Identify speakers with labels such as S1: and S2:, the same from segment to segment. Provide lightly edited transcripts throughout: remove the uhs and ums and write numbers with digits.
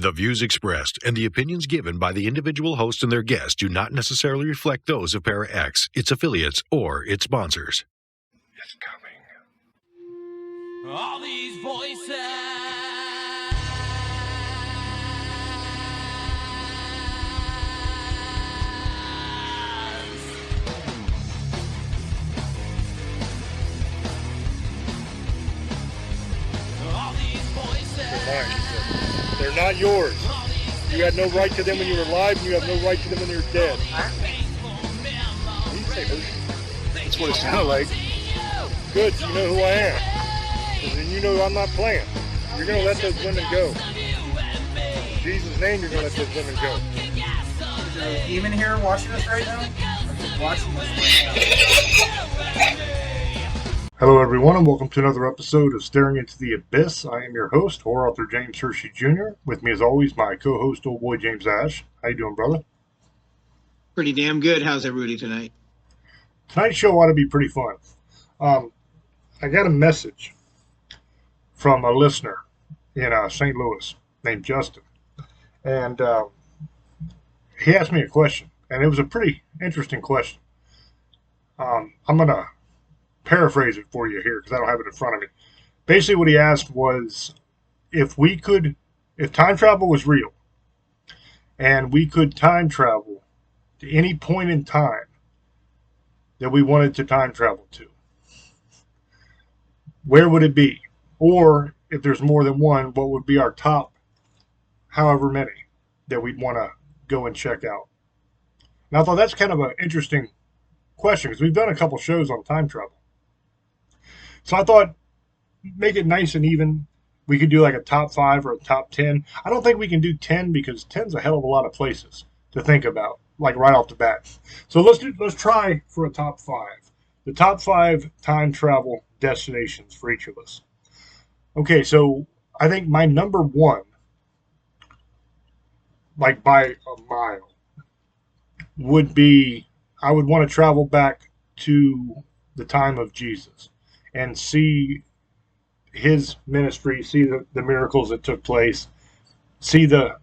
S1: The views expressed and the opinions given by the individual host and their guests do not necessarily reflect those of ParaX, its affiliates, or its sponsors.
S2: It's coming.
S3: All these voices. All these voices.
S2: They're not yours. You had no right to them when you were alive, and you have no right to them when you're dead. That's what it sounded like. Good, you know who I am. And you know I'm not playing. You're going to let those women go. In Jesus' name, you're going to let those women go.
S4: Is there a demon here watching us right now? Watching us right now.
S2: Hello, everyone, and welcome to another episode of Staring into the Abyss. I am your host, horror author James Hershey Jr. With me, as always, my co-host, old boy James Ash. How you doing, brother?
S5: Pretty damn good. How's everybody tonight?
S2: Tonight's show ought to be pretty fun. I got a message from a listener in St. Louis named Justin, and he asked me a question, and it was a pretty interesting question. I'm going to paraphrase it for you here because I don't have it in front of me. Basically, what he asked was if time travel was real and we could time travel to any point in time that we wanted to time travel to, where would it be? Or if there's more than one, what would be our top however many that we'd want to go and check out? Now, I thought that's kind of an interesting question because we've done a couple shows on time travel. So I thought, make it nice and even. We could do like a top 5 or a top 10. I don't think we can do 10 because 10's a hell of a lot of places to think about, like right off the bat. So let's try for a top 5. The top 5 time travel destinations for each of us. Okay, so I think my number 1, like by a mile, would be I would want to travel back to the time of Jesus and see his ministry, see the miracles that took place, see the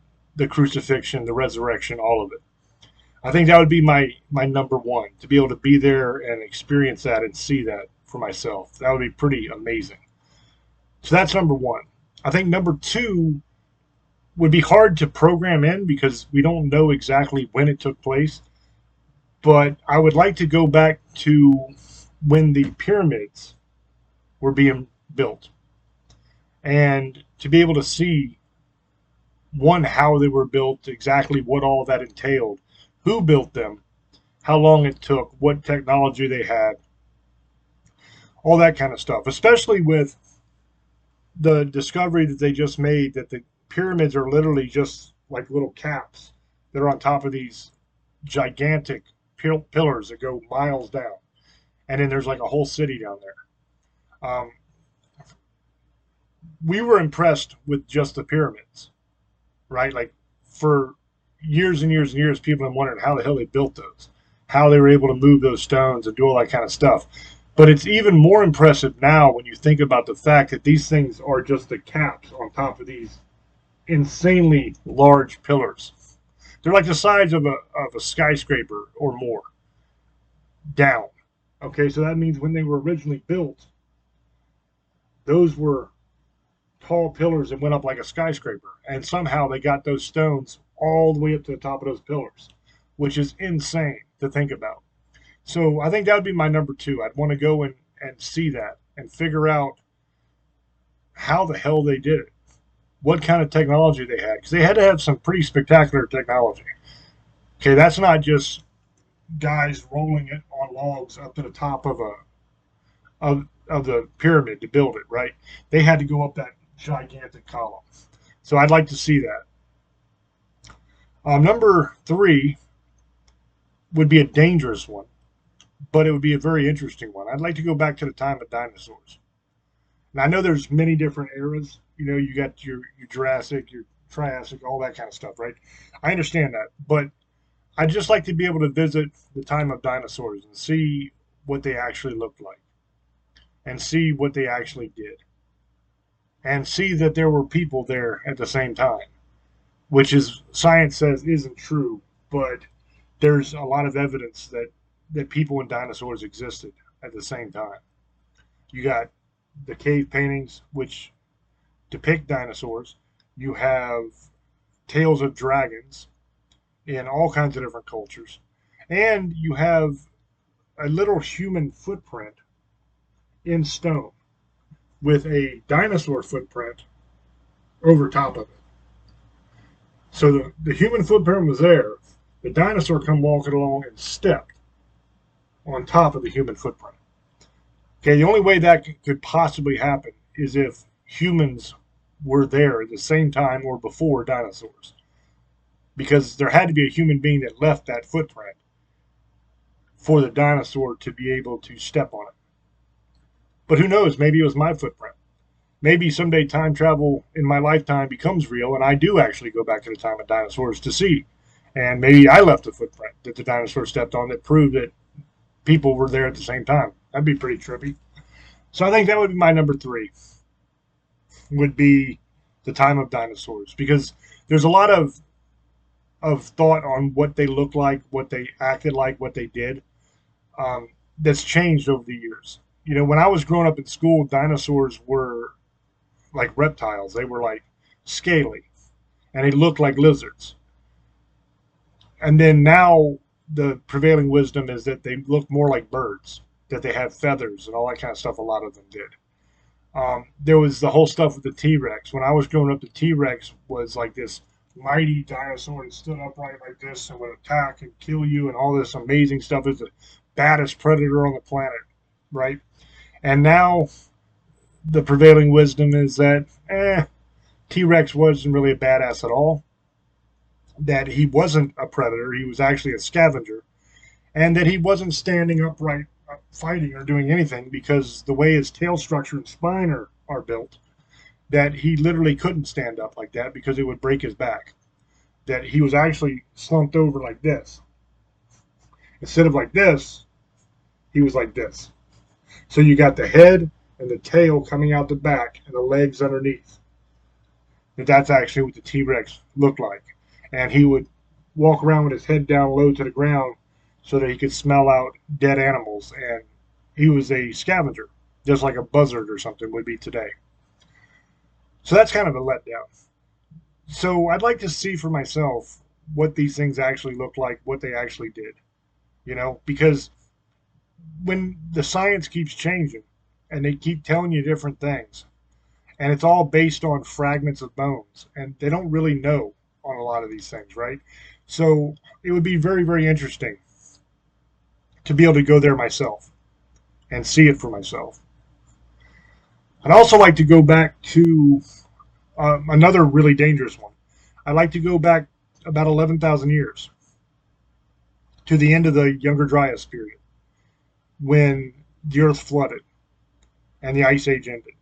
S2: crucifixion, the resurrection, all of it. I think that would be my number 1, to be able to be there and experience that and see that for myself. That would be pretty amazing. So that's number 1. I think number 2 would be hard to program in because we don't know exactly when it took place. But I would like to go back to when the pyramids were being built and to be able to see, one, how they were built, exactly what all that entailed, who built them, how long it took, what technology they had, all that kind of stuff, especially with the discovery that they just made that the pyramids are literally just like little caps that are on top of these gigantic pillars that go miles down. And then there's like a whole city down there. We were impressed with just the pyramids, right? Like for years and years and years, people have wondered how the hell they built those, how they were able to move those stones and do all that kind of stuff. But it's even more impressive now when you think about the fact that these things are just the caps on top of these insanely large pillars. They're like the size of a skyscraper or more down. Okay, so that means when they were originally built, those were tall pillars that went up like a skyscraper. And somehow they got those stones all the way up to the top of those pillars, which is insane to think about. So I think that would be my number 2. I'd want to go and see that and figure out how the hell they did it, what kind of technology they had, because they had to have some pretty spectacular technology. Okay, that's not just guys rolling it on logs up to the top of the pyramid to build it, right? They had to go up that gigantic column. So I'd like to see that. Number 3 would be a dangerous one, but it would be a very interesting one. I'd like to go back to the time of dinosaurs. Now, I know there's many different eras. You know, you got your Jurassic, your Triassic, all that kind of stuff, right? I understand that, but I'd just like to be able to visit the time of dinosaurs and see what they actually looked like and see what they actually did and see that there were people there at the same time. which is science says isn't true, but there's a lot of evidence that people and dinosaurs existed at the same time. You got the cave paintings, which depict dinosaurs. You have tales of dragons in all kinds of different cultures. And you have a little human footprint in stone with a dinosaur footprint over top of it. So the human footprint was there. The dinosaur come walking along and stepped on top of the human footprint. Okay, the only way that could possibly happen is if humans were there at the same time or before dinosaurs. Because there had to be a human being that left that footprint for the dinosaur to be able to step on it. But who knows? Maybe it was my footprint. Maybe someday time travel in my lifetime becomes real and I do actually go back to the time of dinosaurs to see. And maybe I left a footprint that the dinosaur stepped on that proved that people were there at the same time. That'd be pretty trippy. So I think that would be my number 3, would be the time of dinosaurs. Because there's a lot of thought on what they looked like, what they acted like, what they did, that's changed over the years. You know, when I was growing up in school, dinosaurs were like reptiles. They were like scaly, and they looked like lizards. And then now the prevailing wisdom is that they look more like birds, that they have feathers and all that kind of stuff. A lot of them did. There was the whole stuff with the T-Rex. When I was growing up, the T-Rex was like this mighty dinosaur that stood upright like this and would attack and kill you and all this amazing stuff. Is the baddest predator on the planet, right? And now the prevailing wisdom is that T-Rex wasn't really a badass at all, that he wasn't a predator, he was actually a scavenger, and that he wasn't standing upright fighting or doing anything because the way his tail structure and spine are built, that he literally couldn't stand up like that because it would break his back. That he was actually slumped over like this. Instead of like this, he was like this. So you got the head and the tail coming out the back and the legs underneath. That's actually what the T-Rex looked like. And he would walk around with his head down low to the ground so that he could smell out dead animals. And he was a scavenger, just like a buzzard or something would be today. So that's kind of a letdown. So I'd like to see for myself what these things actually look like, what they actually did. You know, because when the science keeps changing and they keep telling you different things, and it's all based on fragments of bones, and they don't really know on a lot of these things, right? So it would be very, very interesting to be able to go there myself and see it for myself. I'd also like to go back to another really dangerous one. I'd like to go back about 11,000 years to the end of the Younger Dryas period, when the earth flooded and the ice age ended.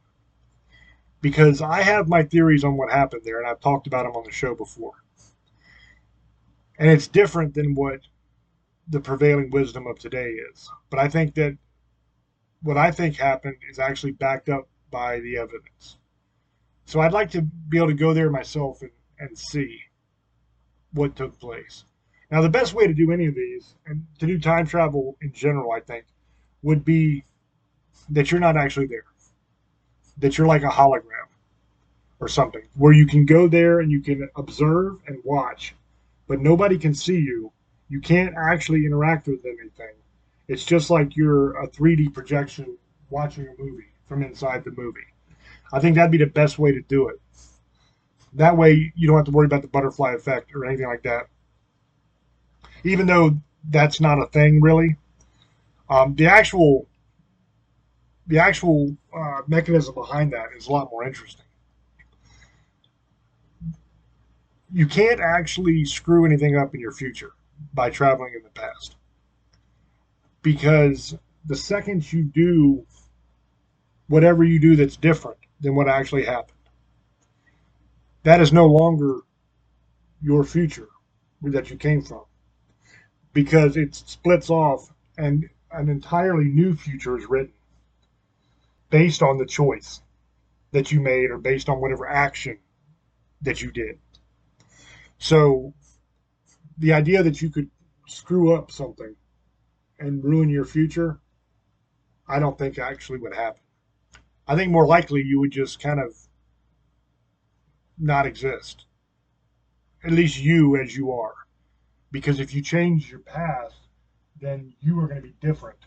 S2: Because I have my theories on what happened there, and I've talked about them on the show before. And it's different than what the prevailing wisdom of today is. But I think that what I think happened is actually backed up by the evidence. So I'd like to be able to go there myself and see what took place. Now, the best way to do any of these, and to do time travel in general, I think, would be that you're not actually there. That you're like a hologram or something, where you can go there and you can observe and watch, but nobody can see you. You can't actually interact with anything. It's just like you're a 3D projection watching a movie from inside the movie. I think that'd be the best way to do it. That way you don't have to worry about the butterfly effect or anything like that. Even though that's not a thing, really. The actual mechanism behind that is a lot more interesting. You can't actually screw anything up in your future by traveling in the past. Because the second you do whatever you do that's different than what actually happened, that is no longer your future that you came from. Because it splits off and an entirely new future is written based on the choice that you made or based on whatever action that you did. So the idea that you could screw up something and ruin your future, I don't think actually would happen. I think more likely you would just kind of not exist, at least you as you are. Because if you change your past, then you are going to be different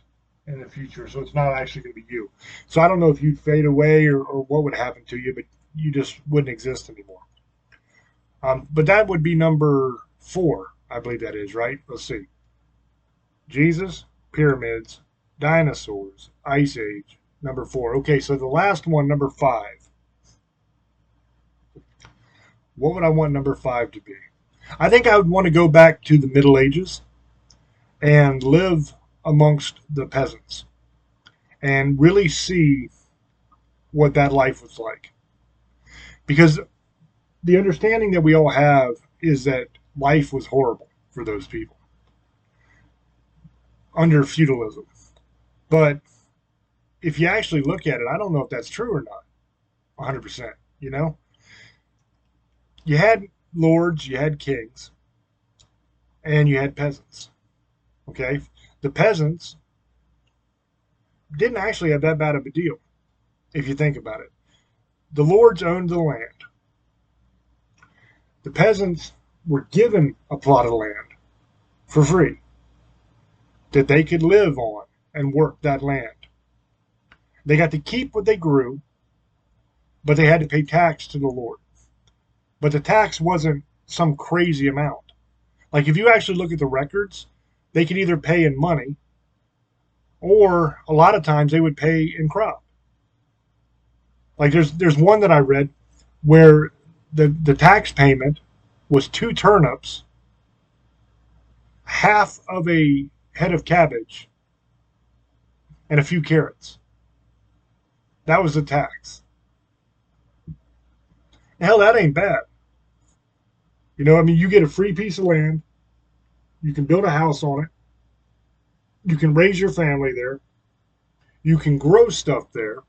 S2: in the future. So it's not actually going to be you. So I don't know if you'd fade away or what would happen to you, but you just wouldn't exist anymore. But that would be number 4, I believe that is, right? Let's see. Jesus, pyramids, dinosaurs, ice age, number 4. Okay, so the last one, number 5. What would I want number 5 to be? I think I would want to go back to the Middle Ages and live amongst the peasants and really see what that life was like. Because the understanding that we all have is that life was horrible for those people under feudalism. But if you actually look at it, I don't know if that's true or not 100%. You know, you had lords, you had kings, and you had peasants. Okay, the peasants didn't actually have that bad of a deal if you think about it. The lords owned the land. The peasants were given a plot of land for free that they could live on and work that land. They got to keep what they grew, but they had to pay tax to the lord. But the tax wasn't some crazy amount. Like if you actually look at the records, they could either pay in money or a lot of times they would pay in crop. Like there's one that I read where the tax payment was 2 turnips, half of a head of cabbage, and a few carrots. That was the tax. Hell, that ain't bad. You know, I mean, you get a free piece of land, you can build a house on it, you can raise your family there, you can grow stuff there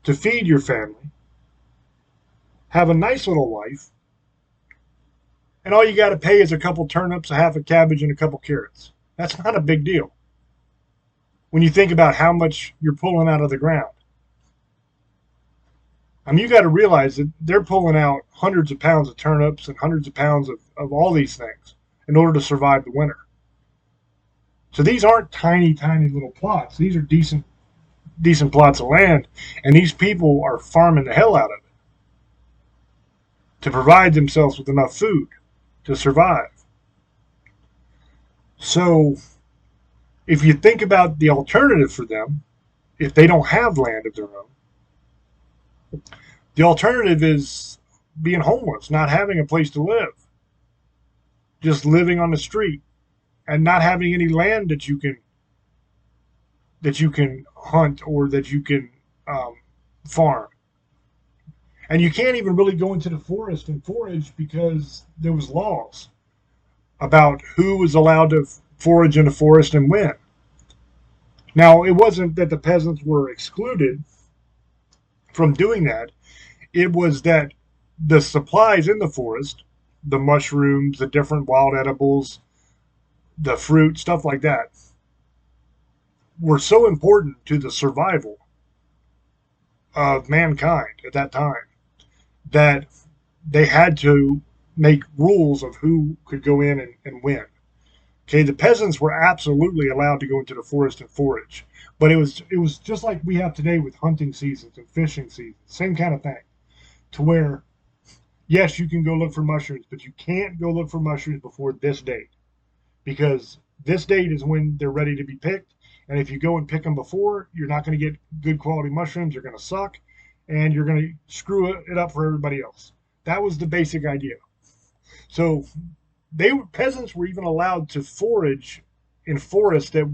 S2: to feed your family, have a nice little life, and all you got to pay is a couple turnips, a half a cabbage, and a couple carrots. That's not a big deal when you think about how much you're pulling out of the ground. I mean, you got to realize that they're pulling out hundreds of pounds of turnips and hundreds of pounds of all these things in order to survive the winter. So these aren't tiny, tiny little plots. These are decent plots of land, and these people are farming the hell out of it to provide themselves with enough food to survive. So if you think about the alternative for them, if they don't have land of their own, the alternative is being homeless, not having a place to live, just living on the street and not having any land that you can hunt or that you can farm. And you can't even really go into the forest and forage because there was laws about who was allowed to forage in the forest and when. Now, it wasn't that the peasants were excluded from doing that. It was that the supplies in the forest, the mushrooms, the different wild edibles, the fruit, stuff like that, were so important to the survival of mankind at that time that they had to make rules of who could go in and when. Okay, the peasants were absolutely allowed to go into the forest and forage, but it was just like we have today with hunting seasons and fishing seasons, same kind of thing, to where, yes, you can go look for mushrooms, but you can't go look for mushrooms before this date, because this date is when they're ready to be picked, and if you go and pick them before, you're not going to get good quality mushrooms, you're going to suck, and you're going to screw it up for everybody else. That was the basic idea. So peasants were even allowed to forage in forest that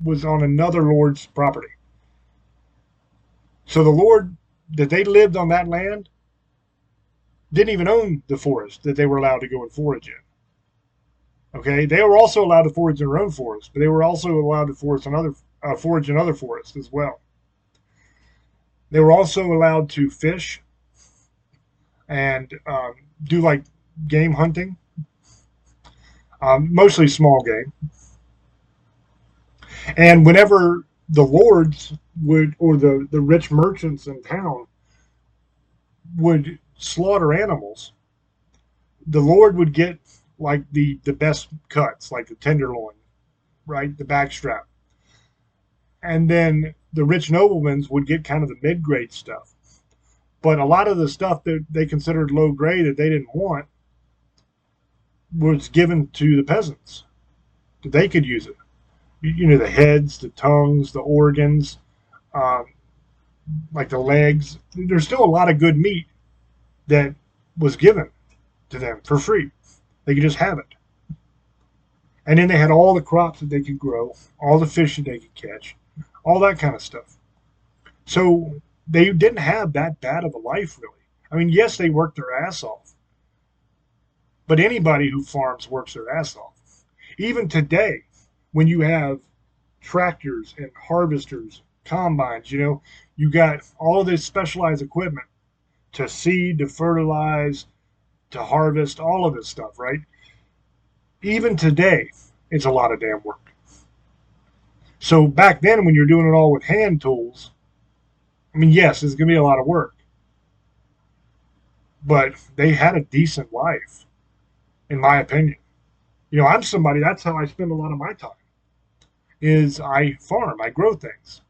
S2: was on another lord's property. So the lord that they lived on that land didn't even own the forest that they were allowed to go and forage in. Okay, they were also allowed to forage in their own forest, but they were also allowed to forage in other forests as well. They were also allowed to fish and do like game hunting, mostly small game. And whenever the lords would, or the rich merchants in town would slaughter animals, the lord would get like the best cuts, like the tenderloin, right, the backstrap, and then the rich noblemen would get kind of the mid-grade stuff. But a lot of the stuff that they considered low grade that they didn't want was given to the peasants, that they could use it. You know, the heads, the tongues, the organs, um, like the legs. There's still a lot of good meat that was given to them for free. They could just have it. And then they had all the crops that they could grow, all the fish that they could catch, all that kind of stuff. So they didn't have that bad of a life, really. I mean, yes, they worked their ass off, but anybody who farms works their ass off. Even today, when you have tractors and harvesters, combines, you got all this specialized equipment to seed, to fertilize, to harvest, all of this stuff, right? Even today, it's a lot of damn work. So back then, when you're doing it all with hand tools, I mean, yes, it's going to be a lot of work. But they had a decent life, in my opinion. I'm somebody, that's how I spend a lot of my time, is I farm, I grow things.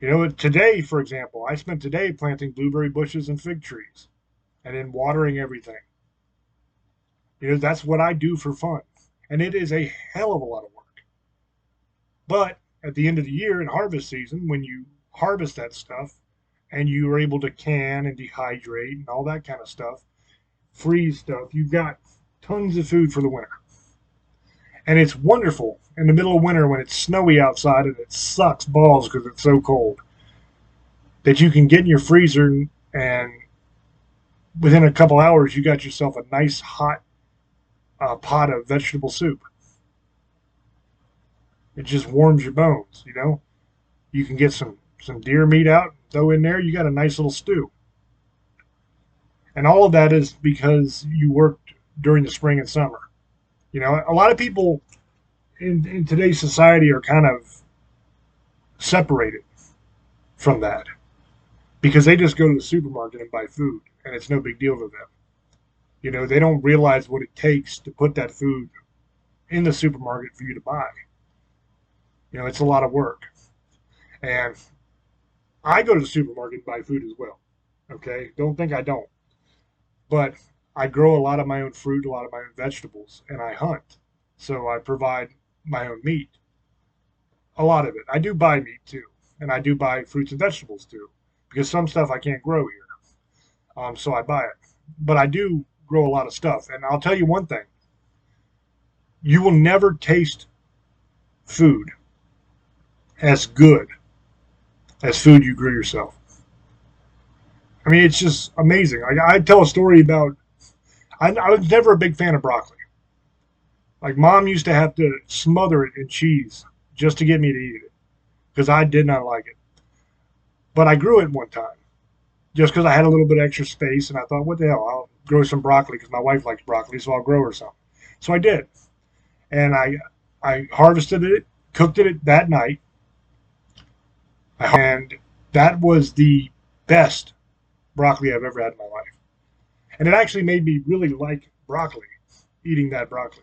S2: Today, for example, I spent today planting blueberry bushes and fig trees and then watering everything. That's what I do for fun. And it is a hell of a lot of work. But at the end of the year in harvest season, when you harvest that stuff and you are able to can and dehydrate and all that kind of stuff, freeze stuff, you've got tons of food for the winter. And it's wonderful in the middle of winter when it's snowy outside and it sucks balls because it's so cold, that you can get in your freezer and within a couple hours you got yourself a nice hot pot of vegetable soup. It just warms your bones, You can get some deer meat out, throw in there, you got a nice little stew. And all of that is because you worked during the spring and summer. A lot of people in today's society are kind of separated from that because they just go to the supermarket and buy food, and it's no big deal to them. They don't realize what it takes to put that food in the supermarket for you to buy. It's a lot of work. And I go to the supermarket and buy food as well. Okay? Don't think I don't. But I grow a lot of my own fruit, a lot of my own vegetables, and I hunt. So I provide my own meat. A lot of it. I do buy meat too. And I do buy fruits and vegetables too. Because some stuff I can't grow here. So I buy it. But I do grow a lot of stuff. And I'll tell you one thing. You will never taste food as good as food you grew yourself. I mean, it's just amazing. I tell a story about, I was never a big fan of broccoli. Like, Mom used to have to smother it in cheese just to get me to eat it because I did not like it. But I grew it one time just because I had a little bit of extra space, and I thought, what the hell, I'll grow some broccoli because my wife likes broccoli, so I'll grow her some. So I did. And I harvested it, cooked it that night, and that was the best broccoli I've ever had in my life. And it actually made me really like broccoli, eating that broccoli.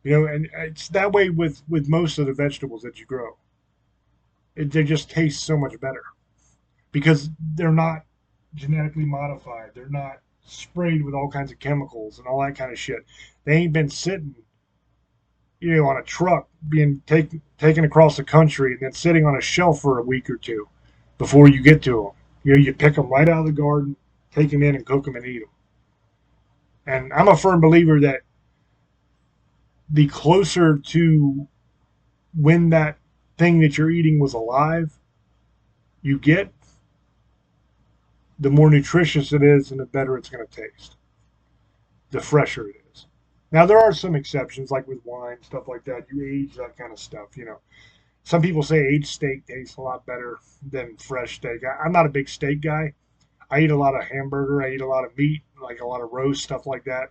S2: And it's that way with most of the vegetables that you grow. They just taste so much better because they're not genetically modified. They're not sprayed with all kinds of chemicals and all that kind of shit. They ain't been sitting, on a truck being taken across the country and then sitting on a shelf for a week or two before you get to them. You pick them right out of the garden, take them in and cook them and eat them. And I'm a firm believer that the closer to when that thing that you're eating was alive you get, the more nutritious it is and the better it's going to taste. The fresher it is. Now, there are some exceptions, like with wine, stuff like that. You age that kind of stuff, Some people say aged steak tastes a lot better than fresh steak. I'm not a big steak guy. I eat a lot of hamburger. I eat a lot of meat, like a lot of roast stuff like that.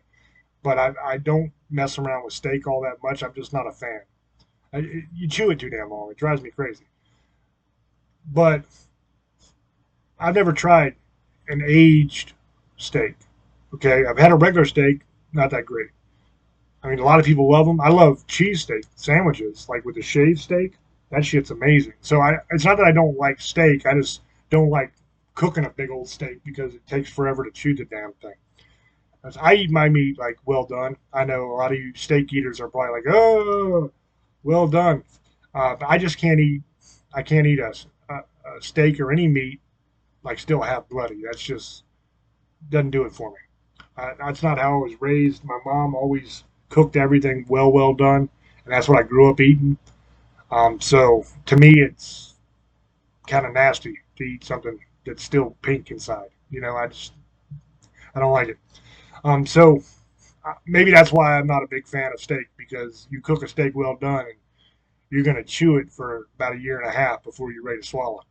S2: But I don't mess around with steak all that much. I'm just not a fan. You chew it too damn long. It drives me crazy. But I've never tried an aged steak. Okay, I've had a regular steak, not that great. I mean, a lot of people love them. I love cheesesteak sandwiches, like with the shaved steak. That shit's amazing. So it's not that I don't like steak. I just don't like cooking a big old steak because it takes forever to chew the damn thing. As I eat my meat like well done. I know a lot of you steak eaters are probably like, oh, well done. But I just can't eat. I can't eat a steak or any meat like still half bloody. That's just doesn't do it for me. That's not how I was raised. My mom always cooked everything well done, and that's what I grew up eating. So to me, it's kind of nasty to eat something that's still pink inside. I don't like it. So maybe that's why I'm not a big fan of steak, because you cook a steak well done and you're going to chew it for about a year and a half before you're ready to swallow.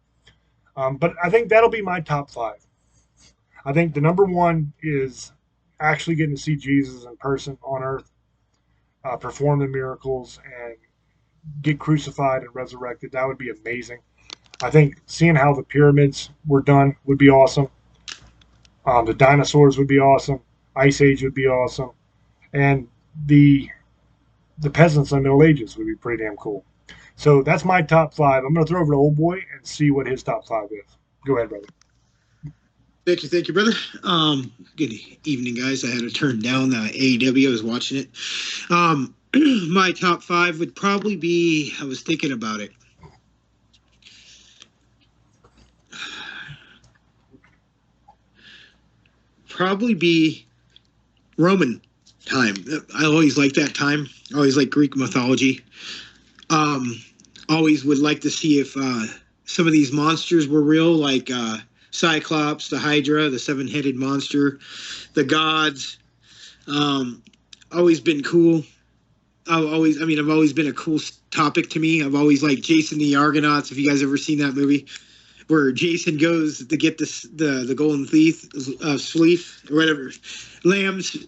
S2: But I think that'll be my top 5. I think the number 1 is actually getting to see Jesus in person on earth, perform the miracles, and get crucified and resurrected. That would be amazing. I think seeing how the pyramids were done would be awesome. The dinosaurs would be awesome. Ice Age would be awesome. And the peasants in the Middle Ages would be pretty damn cool. So that's my top 5. I'm going to throw over to Old Boy and see what his top 5 is. Go ahead, brother.
S5: Thank you, brother. Good evening, guys. I had to turn down the AEW. I was watching it. My top 5 would probably be, I was thinking about it. Probably be Roman time. I always like that time. I always like Greek mythology. Always would like to see if some of these monsters were real, like Cyclops, the Hydra, the 7-headed monster, the gods. Always been cool. I've always been a cool topic to me. I've always liked Jason the Argonauts. If you guys ever seen that movie, where Jason goes to get the golden sleeve or whatever, lamb's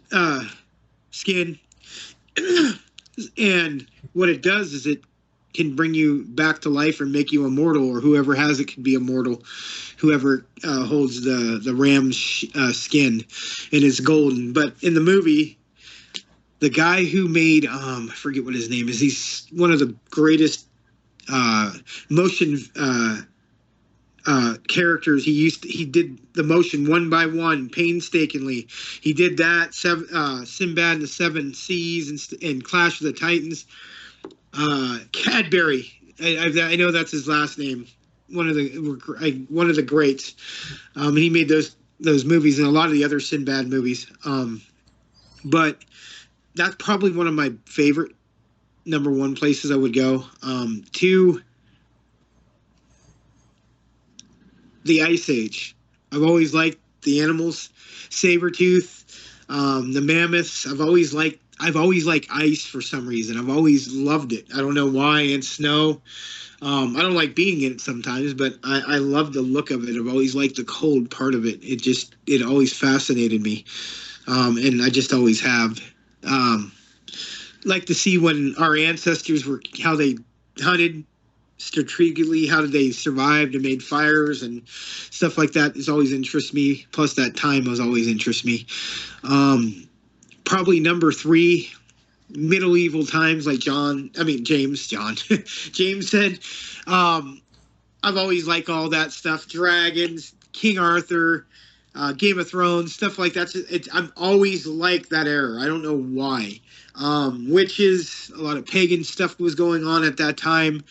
S5: skin, and what it does is it can bring you back to life or make you immortal, or whoever has it can be immortal. Whoever holds the ram's skin, and it's golden. But in the movie, the guy who made I forget what his name is. He's one of the greatest motion characters. He did the motion one by one painstakingly. He did that Sinbad and the Seven Seas and Clash of the Titans. Cadbury, I know that's his last name. One of the greats. He made those movies and a lot of the other Sinbad movies. But that's probably one of my favorite number 1 places I would go. 2, the Ice Age. I've always liked the animals, saber-tooth, the mammoths. I've always liked ice for some reason. I've always loved it. I don't know why. And snow. I don't like being in it sometimes, but I love the look of it. I've always liked the cold part of it. It always fascinated me. And I just always have. Like to see when our ancestors how they hunted strategically, how did they survive and made fires and stuff like that is always interests me. Plus that time has always interests me. Probably number 3, medieval times like James said. I've always liked all that stuff. Dragons, King Arthur, Game of Thrones, stuff like that. I'm always like that era. I don't know why. Witches, a lot of pagan stuff was going on at that time.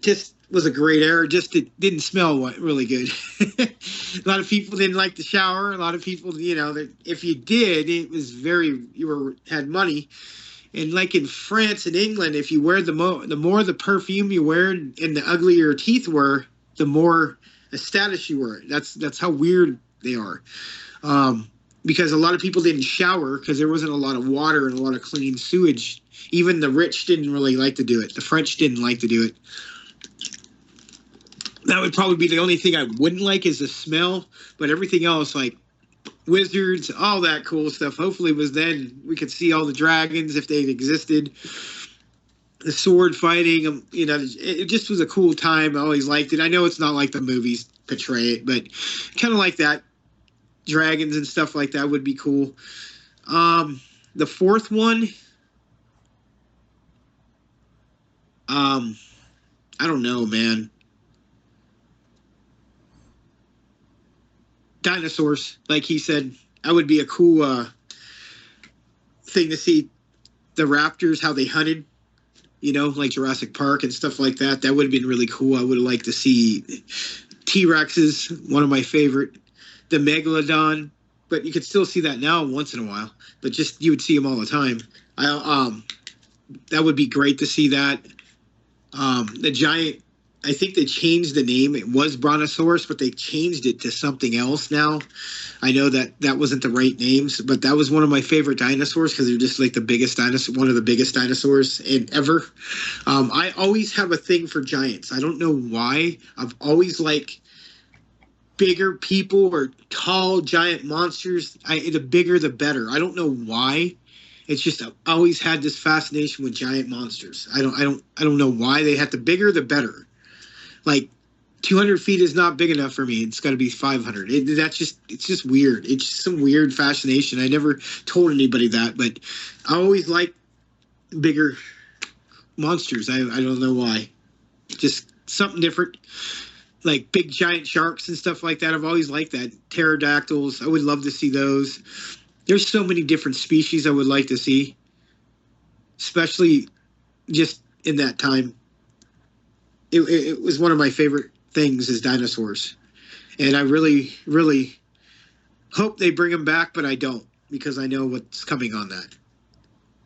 S5: Just was a great era. Just it didn't smell really good. A lot of people didn't like to shower. A lot of people, if you did, it was had money. And like in France and England, if you wear the more the perfume you wear and the uglier your teeth were, the more status you were. That's how weird they are. Because a lot of people didn't shower because there wasn't a lot of water and a lot of clean sewage. Even the rich didn't really like to do it. The French didn't like to do it. That would probably be the only thing I wouldn't like is the smell. But everything else, like wizards, all that cool stuff. Hopefully it was then we could see all the dragons if they existed. The sword fighting, it just was a cool time. I always liked it. I know it's not like the movies portray it, but kind of like that. Dragons and stuff like that would be cool. The fourth one, I don't know, man. Dinosaurs, like he said, that would be a cool thing to see. The raptors, how they hunted, like Jurassic Park and stuff like that. That would have been really cool. I would have liked to see T-Rexes, one of my favorite. The Megalodon, but you could still see that now once in a while. But just you would see them all the time. That would be great to see that. The giant, I think they changed the name. It was Brontosaurus, but they changed it to something else now. I know that wasn't the right names, but that was one of my favorite dinosaurs because they're just like the biggest dinosaur, one of the biggest dinosaurs ever. I always have a thing for giants. I don't know why. I've always liked bigger people or tall giant monsters. The bigger the better. I don't know why. It's just I've always had this fascination with giant monsters. I don't know why. They have the bigger the better. Like 200 feet is not big enough for me. It's got to be 500. It's just weird. It's just some weird fascination. I never told anybody that, but I always like bigger monsters. I don't know why. Just something different. Like big giant sharks and stuff like that. I've always liked that. Pterodactyls. I would love to see those. There's so many different species I would like to see, especially just in that time. It was one of my favorite things is dinosaurs. And I really, really hope they bring them back, but I don't because I know what's coming on that.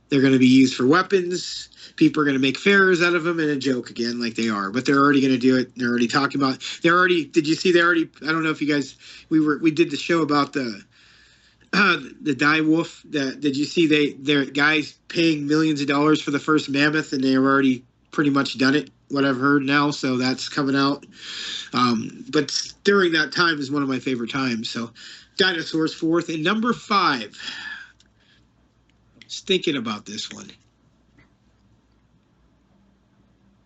S5: They're going to be used for weapons. People are going to make fairs out of them and a joke again like they are. But they're already going to do it. They're already talking about did you see I don't know if you guys, we did the show about the die wolf. Did you see they're guys paying millions of dollars for the first mammoth and they've already pretty much done it, what I've heard now. So that's coming out. But during that time is one of my favorite times. So dinosaurs fourth. And number 5, just thinking about this one.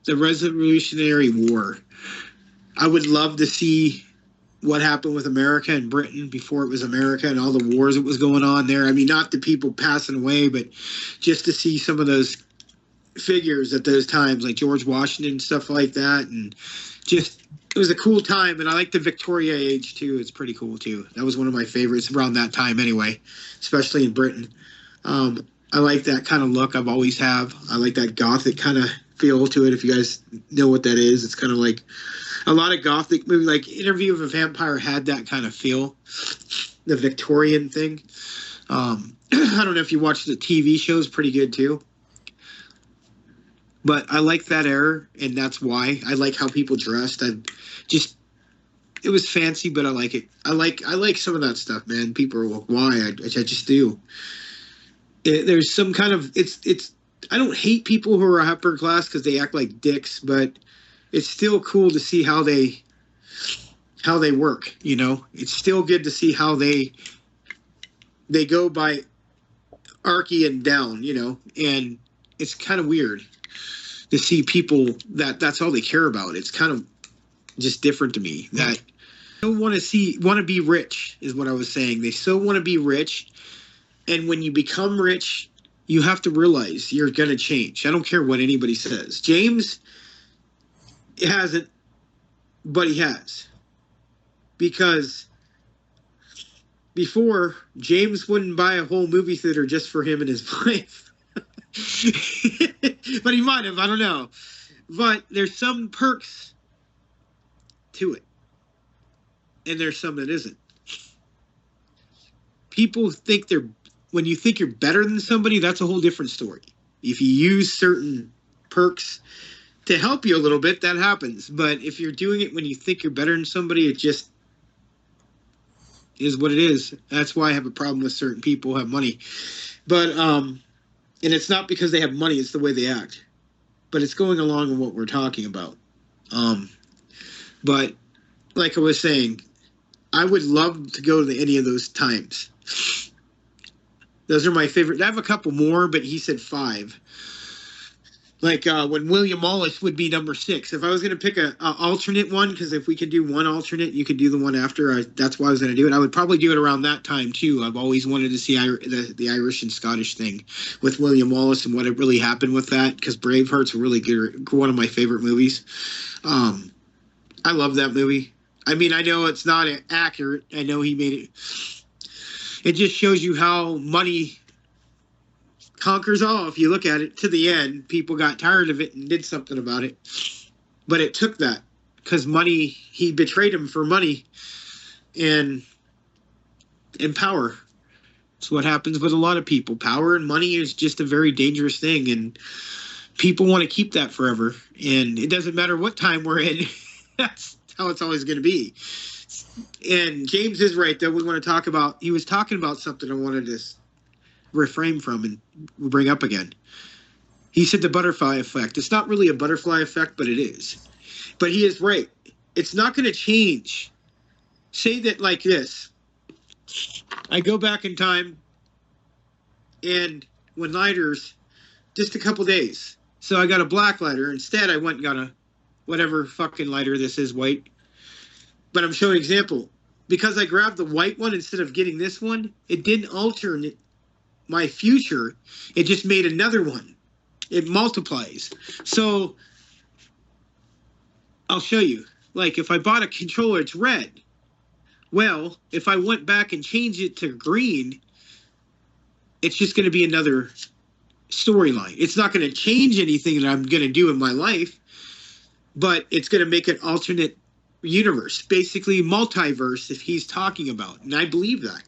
S5: The Revolutionary War. I would love to see what happened with America and Britain before it was America and all the wars that was going on there. I mean, not the people passing away, but just to see some of those figures at those times, like George Washington and stuff like that. And just, it was a cool time. And I like the Victoria age, too. It's pretty cool, too. That was one of my favorites around that time anyway, especially in Britain. I like that kind of look. I've always have. I like that Gothic kind of feel to it. If you guys know what that is, it's kind of like a lot of Gothic movie, like Interview with a Vampire had that kind of feel, the Victorian thing. I don't know if you watched the TV shows, pretty good too. But I like that era, and that's why I like how people dressed. It was fancy, but I like it. I like some of that stuff, man. People are like, why? I just do. There's some kind of it's. I don't hate people who are upper class because they act like dicks, but it's still cool to see how they work. It's still good to see how they go by archy and down. And it's kind of weird to see people that's all they care about. It's kind of just different to me that they want to be rich is what I was saying. They so want to be rich, and when you become rich, you have to realize you're going to change. I don't care what anybody says. James hasn't, but he has. Because before, James wouldn't buy a whole movie theater just for him and his wife. But he might have, I don't know. But there's some perks to it. And there's some that isn't. People think when you think you're better than somebody, that's a whole different story. If you use certain perks to help you a little bit, that happens. But if you're doing it when you think you're better than somebody, it just is what it is. That's why I have a problem with certain people who have money. But, and it's not because they have money, it's the way they act. But it's going along with what we're talking about. But like I was saying, I would love to go to any of those times. Those are my favorite. I have a couple more, but he said 5. Like when William Wallace would be number 6. If I was going to pick a alternate one, because if we could do one alternate, you could do the one after. That's why I was going to do it. I would probably do it around that time too. I've always wanted to see the Irish and Scottish thing with William Wallace and what it really happened with that. Because Braveheart's a really good, one of my favorite movies. I love that movie. I mean, I know it's not accurate. I know he made it. It just shows you how money conquers all. If you look at it to the end, people got tired of it and did something about it. But it took that because money, he betrayed him for money and power. It's what happens with a lot of people. Power and money is just a very dangerous thing, and people want to keep that forever. And it doesn't matter what time we're in. That's how it's always going to be. And James is right, though. We want to talk about, he was talking about something I wanted to refrain from and bring up again. He said the butterfly effect. It's not really a butterfly effect, but it is. But he is right. It's not going to change. Say that like this. I go back in time, and when lighters, just a couple days. So I got a black lighter. Instead, I went and got a whatever fucking lighter this is, white. But I'm showing an example. Because I grabbed the white one instead of getting this one, it didn't alter my future. It just made another one. It multiplies. So I'll show you. Like if I bought a controller, it's red. Well, if I went back and changed it to green, it's just going to be another storyline. It's not going to change anything that I'm going to do in my life, but it's going to make an alternate universe, basically multiverse if he's talking about. And I believe that.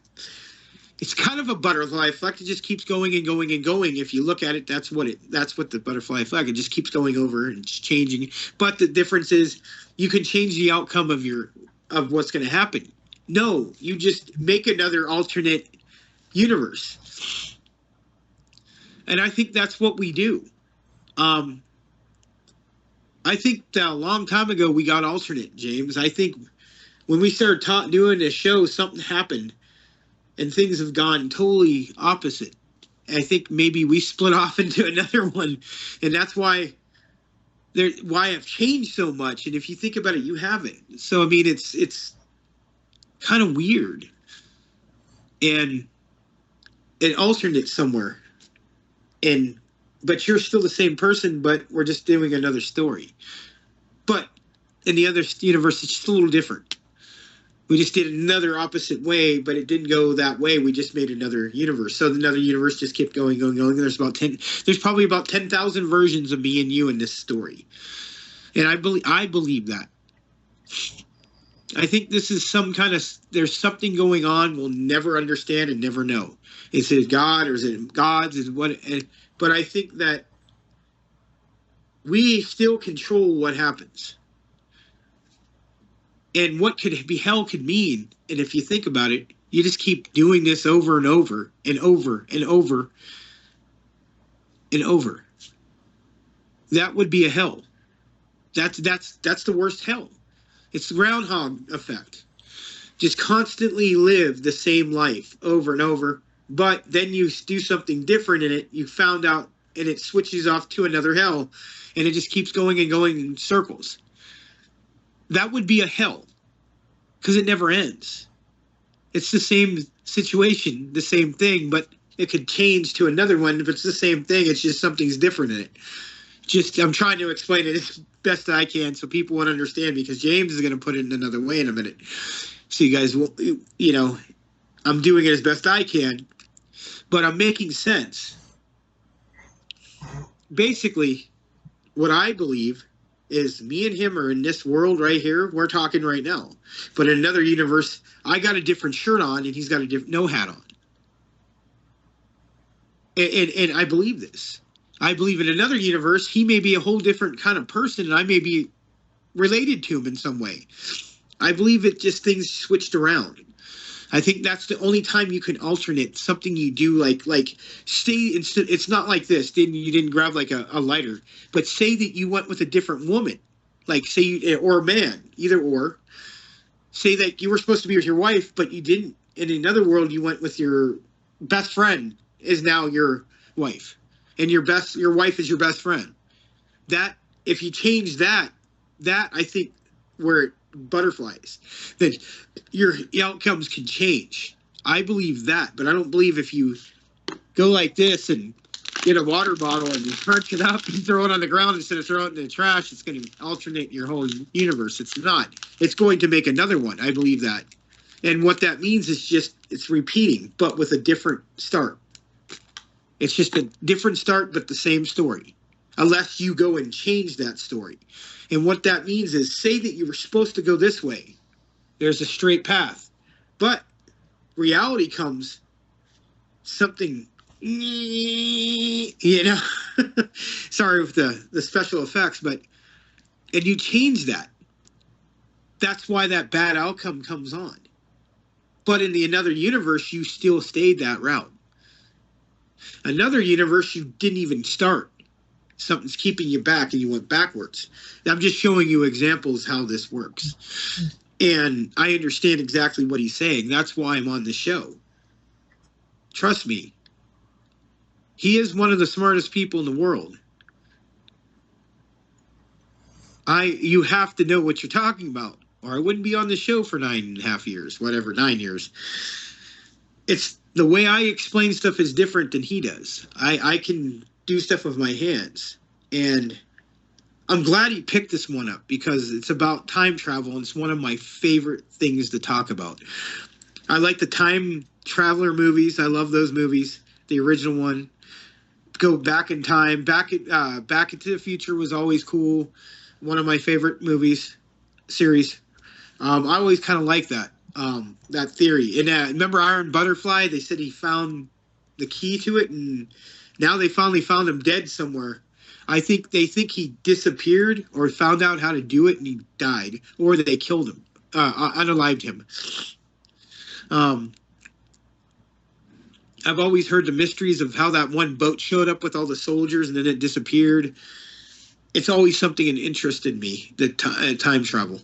S5: It's kind of a butterfly effect. It just keeps going and going and going. If you look at it, that's what the butterfly effect. It just keeps going over and it's changing. But the difference is you can change the outcome of what's going to happen. No, you just make another alternate universe. And I think that's what we do. I think that a long time ago we got alternate, James. I think when we started doing this show, something happened. And things have gone totally opposite. I think maybe we split off into another one, and that's why I've changed so much. And if you think about it, you haven't. So I mean, it's kind of weird, and it alternates somewhere, but you're still the same person, but we're just doing another story. But in the other universe, it's just a little different. We just did another opposite way, but it didn't go that way. We just made another universe. So another universe just kept going. There's probably about 10,000 versions of me and you in this story. And I believe that. I think this is there's something going on we'll never understand and never know. Is it God or is it gods? But I think that we still control what happens. And what hell could mean, and if you think about it, you just keep doing this over and over and over and over and over. That would be a hell. That's the worst hell. It's the groundhog effect. Just constantly live the same life over and over, but then you do something different in it. You found out, and it switches off to another hell, and it just keeps going and going in circles. That would be a hell because it never ends. It's the same situation, the same thing, but it could change to another one. If it's the same thing, it's just something's different in it. I'm trying to explain it as best I can so people won't understand, because James is going to put it in another way in a minute. So you guys will, I'm doing it as best I can, but I'm making sense. Basically, what I believe is me and him are in this world right here. We're talking right now. But in another universe, I got a different shirt on and he's got a different no hat on. And I believe this. I believe in another universe, he may be a whole different kind of person and I may be related to him in some way. I believe it just things switched around. I think that's the only time you can alternate something you do, like stay instead. It's not like this. You didn't grab like a lighter, but say that you went with a different woman, like say or a man, either or, say that you were supposed to be with your wife, but you didn't. In another world, you went with your best friend is now your wife, and your wife is your best friend. That if you change that I think where it butterflies, that your outcomes can change. I believe that, but I don't believe if you go like this and get a water bottle and crunch it up and throw it on the ground instead of throw it in the trash, it's going to alternate your whole universe. It's not. It's going to make another one. I believe that. And what that means is just it's repeating, but with a different start. It's just a different start, but the same story, unless you go and change that story. And what that means is, say that you were supposed to go this way. There's a straight path. But reality comes something, you know, sorry with the special effects, but, and you change that. That's why that bad outcome comes on. But in the another universe, you still stayed that route. Another universe, you didn't even start. Something's keeping you back and you went backwards. I'm just showing you examples how this works. And I understand exactly what he's saying. That's why I'm on the show. Trust me. He is one of the smartest people in the world. You have to know what you're talking about, or I wouldn't be on the show for 9.5 years, whatever, 9 years. It's the way I explain stuff is different than he does. I can do stuff with my hands, and I'm glad he picked this one up because it's about time travel, and it's one of my favorite things to talk about. I like the time traveler movies. I love those movies. The original one, go back in time. Back into the Future was always cool. One of my favorite movies series. I always kind of like that theory. And remember Iron Butterfly? They said he found the key to it, and now they finally found him dead somewhere. I think they think he disappeared or found out how to do it and he died, or they killed him, unalived him. I've always heard the mysteries of how that one boat showed up with all the soldiers and then it disappeared. It's always something that interested me, the time travel.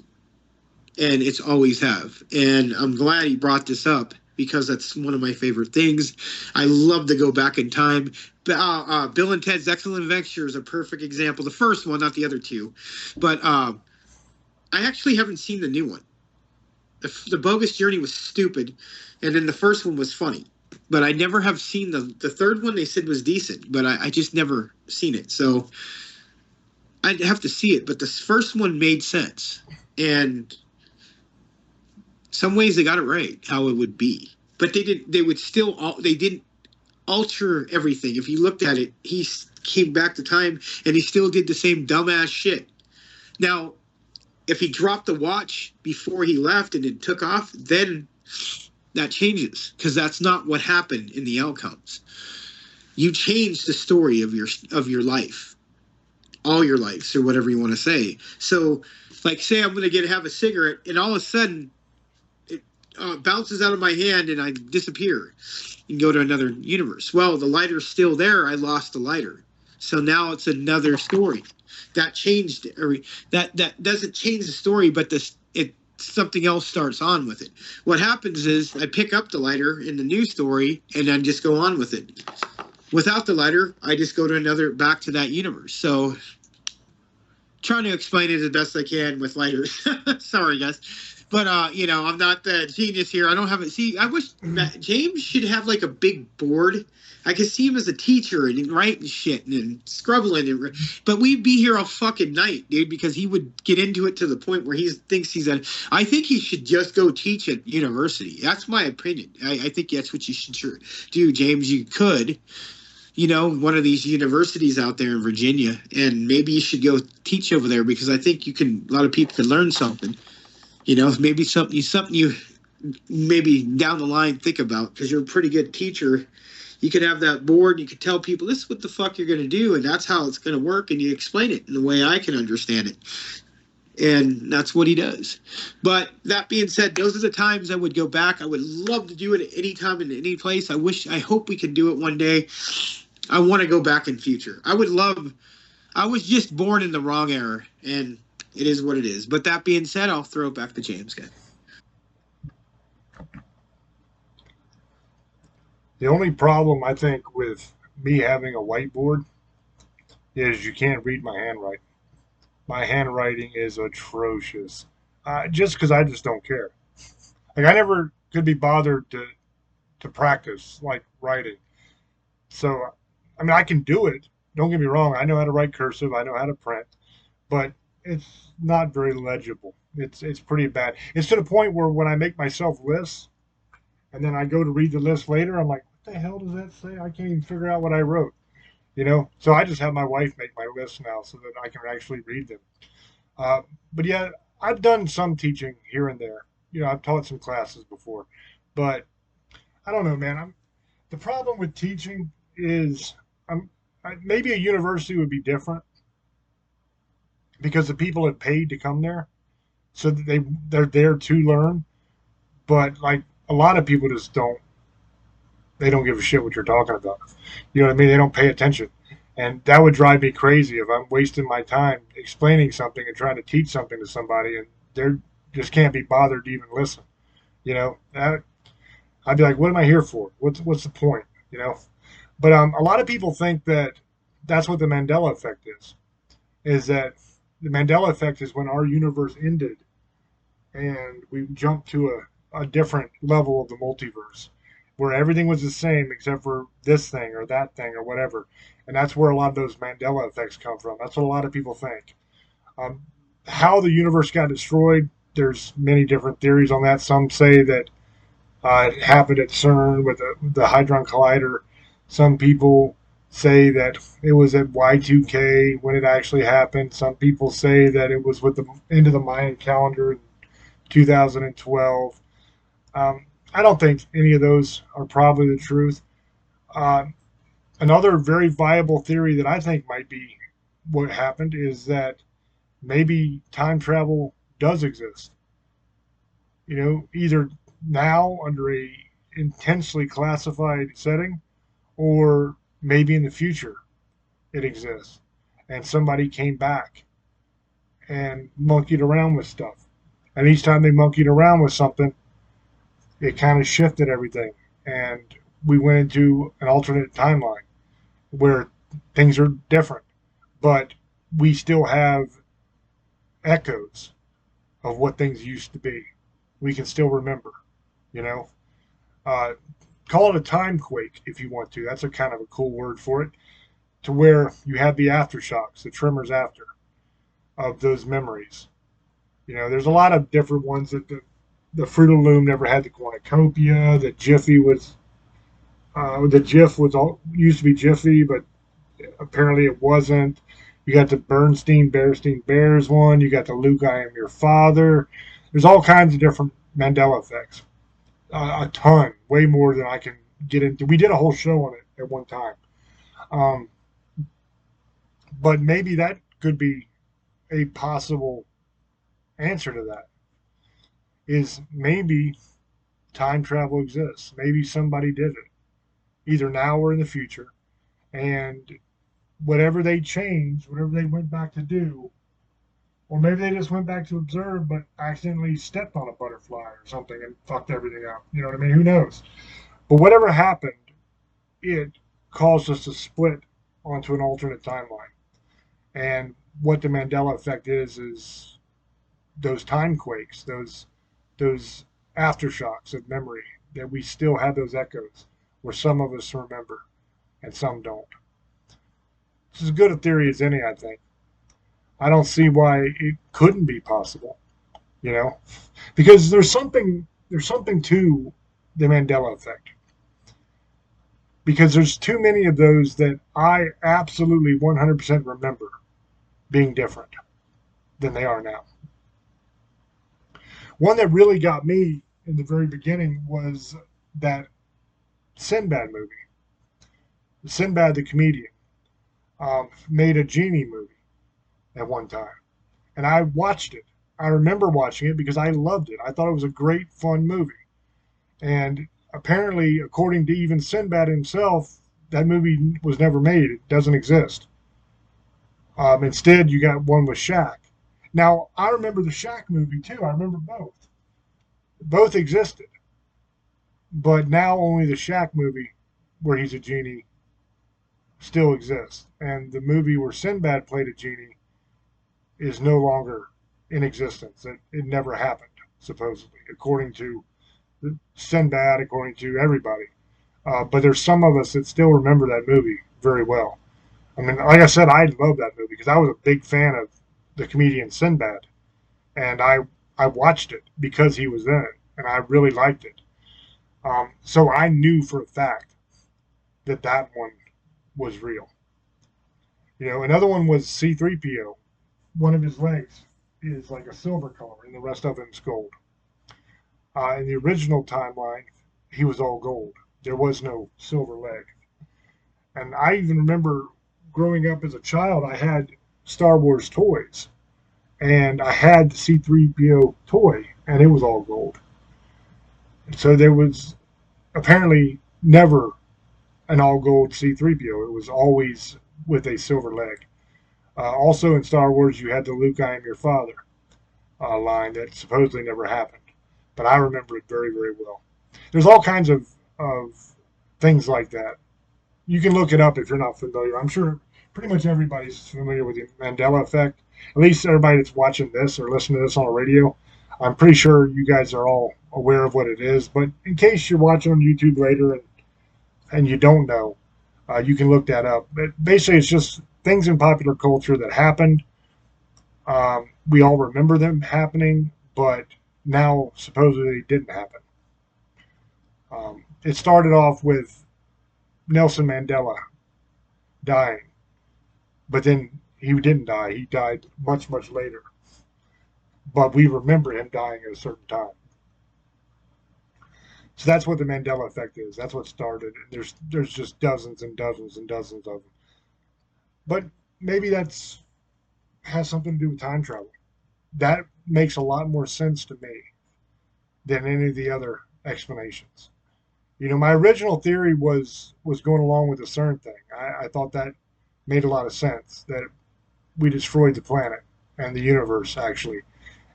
S5: And it's always have. And I'm glad he brought this up because that's one of my favorite things. I love to go back in time. Bill and Ted's Excellent Adventure is a perfect example. The first one, not the other two. But I actually haven't seen the new one. The Bogus Journey was stupid. And then the first one was funny. But I never have seen the third one. They said was decent. But I just never seen it. So I'd have to see it, but the first one made sense. And some ways they got it right, how it would be. But they didn't alter everything. If you looked at it, he came back to time and he still did the same dumbass shit. Now, if he dropped the watch before he left and it took off, then that changes because that's not what happened in the outcomes. You changed the story of your life. All your lives, or whatever you want to say. So, like, say I'm going to have a cigarette, and all of a sudden, it bounces out of my hand, and I disappear and go to another universe. Well, the lighter's still there. I lost the lighter. So now it's another story. That changed it. Or that doesn't change the story, but something else starts on with it. What happens is I pick up the lighter in the new story, and then just go on with it. Without the lighter, I just go to back to that universe. So, trying to explain it as best I can with lighters. Sorry, guys. But, I'm not the genius here. I don't have it. See, I wish James should have, like, a big board. I could see him as a teacher and writing shit and scribbling. But we'd be here all fucking night, dude, because he would get into it to the point where he thinks I think he should just go teach at university. That's my opinion. I think that's what you should do, James. You could. One of these universities out there in Virginia, and maybe you should go teach over there because I think a lot of people can learn something. Maybe something you maybe down the line think about because you're a pretty good teacher. You could have that board. You could tell people this is what the fuck you're going to do, and that's how it's going to work, and you explain it in the way I can understand it. And that's what he does. But that being said, those are the times I would go back. I would love to do it at any time in any place. I hope we can do it one day. I want to go back in future. I was just born in the wrong era, and it is what it is. But that being said, I'll throw it back to James again.
S2: The only problem I think with me having a whiteboard is you can't read my handwriting. My handwriting is atrocious. Just because I just don't care. Like I never could be bothered to practice like writing. So I mean I can do it. Don't get me wrong. I know how to write cursive. I know how to print, but it's not very legible. It's pretty bad. It's to the point where when I make myself lists and then I go to read the list later, I'm like, what the hell does that say? I can't even figure out what I wrote. So I just have my wife make my list now so that I can actually read them. Uh, but yeah, I've done some teaching here and there. I've taught some classes before, but I don't know, man. The problem with teaching is maybe a university would be different because the people have paid to come there, so that they're there to learn. But like a lot of people just don't. They don't give a shit what you're talking about. You know what I mean? They don't pay attention. And that would drive me crazy if I'm wasting my time explaining something and trying to teach something to somebody and they're just can't be bothered to even listen. I'd be like, what am I here for? What's the point? But a lot of people think that that's what the Mandela effect is that the Mandela effect is when our universe ended and we jumped to a different level of the multiverse where everything was the same except for this thing or that thing or whatever. And that's where a lot of those Mandela effects come from. That's what a lot of people think. Um, how the universe got destroyed, there's many different theories on that. Some say that it happened at CERN with the Hadron Collider. Some people say that it was at Y2K when it actually happened. Some people say that it was with the end of the Mayan calendar in 2012. I don't think any of those are probably the truth. Uh, Another very viable theory that I think might be what happened is that maybe time travel does exist. Either now under a intensely classified setting, or maybe in the future it exists, and somebody came back and monkeyed around with stuff. And each time they monkeyed around with something, it kind of shifted everything, and we went into an alternate timeline where things are different, but we still have echoes of what things used to be. We can still remember, you know. Uh, Call it a time quake if you want to. That's a kind of a cool word for it. To where you have the aftershocks, the tremors after of those memories. There's a lot of different ones that the Fruit of the Loom never had the cornucopia. The Jiffy was the Jif was all used to be Jiffy, but apparently it wasn't. You got the Bernstein Bears one. You got the Luke I am your father. There's all kinds of different Mandela effects. A ton, way more than I can get into. We did a whole show on it at one time. Um, but maybe that could be a possible answer to that. Is maybe time travel exists. Maybe somebody did it, either now or in the future. And whatever they changed, whatever they went back to do, or maybe they just went back to observe but accidentally stepped on a butterfly or something and fucked everything up. You know what I mean? Who knows? But whatever happened, it caused us to split onto an alternate timeline. And what the Mandela effect is those time quakes, those aftershocks of memory that we still have those echoes where some of us remember and some don't. It's as good a theory as any, I think. I don't see why it couldn't be possible, because there's something to the Mandela effect. Because there's too many of those that I absolutely 100% remember being different than they are now. One that really got me in the very beginning was that Sinbad movie. Sinbad the comedian made a genie movie at one time. And I watched it. I remember watching it because I loved it. I thought it was a great, fun movie. And apparently, according to even Sinbad himself, that movie was never made. It doesn't exist. Instead, you got one with Shaq. Now, I remember the Shaq movie too. I remember both. Both existed. But now only the Shaq movie where he's a genie still exists. And the movie where Sinbad played a genie is no longer in existence. It never happened, supposedly, according to Sinbad, according to everybody. But there's some of us that still remember that movie very well. I mean, like I said, I love that movie because I was a big fan of the comedian Sinbad, and I watched it because he was in it, and I really liked it. So I knew for a fact that that one was real. Another one was C-3PO. One of his legs is like a silver color, and the rest of him is gold. In the original timeline, he was all gold. There was no silver leg. And I even remember growing up as a child, I had Star Wars toys. And I had the C-3PO toy, and it was all gold. And so there was apparently never an all gold C-3PO. It was always with a silver leg. Also in Star Wars, you had the Luke, I am your father line that supposedly never happened. But I remember it very, very well. There's all kinds of things like that. You can look it up if you're not familiar. I'm sure pretty much everybody's familiar with the Mandela effect. At least everybody that's watching this or listening to this on the radio. I'm pretty sure you guys are all aware of what it is. But in case you're watching on YouTube later and you don't know, you can look that up. But basically, it's just things in popular culture that happened. We all remember them happening, but now supposedly it didn't happen. It started off with Nelson Mandela dying, but then he didn't die. He died much, much later. But we remember him dying at a certain time. So that's what the Mandela effect is. That's what started. There's just dozens and dozens and dozens of them. But maybe that's has something to do with time travel. That makes a lot more sense to me than any of the other explanations. My original theory was going along with the CERN thing. I thought that made a lot of sense, that we destroyed the planet and the universe, actually,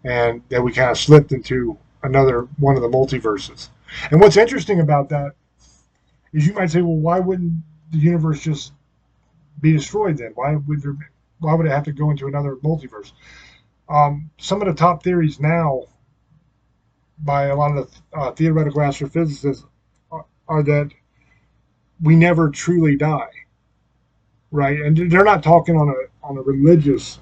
S2: and that we kind of slipped into another one of the multiverses. And what's interesting about that is you might say, well, why wouldn't the universe just be destroyed then? Why would it have to go into another multiverse? Some of the top theories now by a lot of the theoretical astrophysicists are that we never truly die, right? And they're not talking on a religious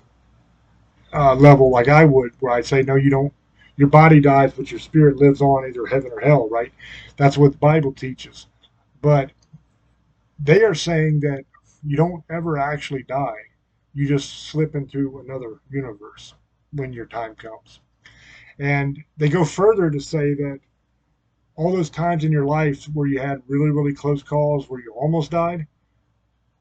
S2: level like I would, where I'd say, no, you don't. Your body dies, but your spirit lives on, either heaven or hell, right? That's what the Bible teaches. But they are saying that you don't ever actually die. You just slip into another universe when your time comes. And they go further to say that all those times in your life where you had really, really close calls, where you almost died,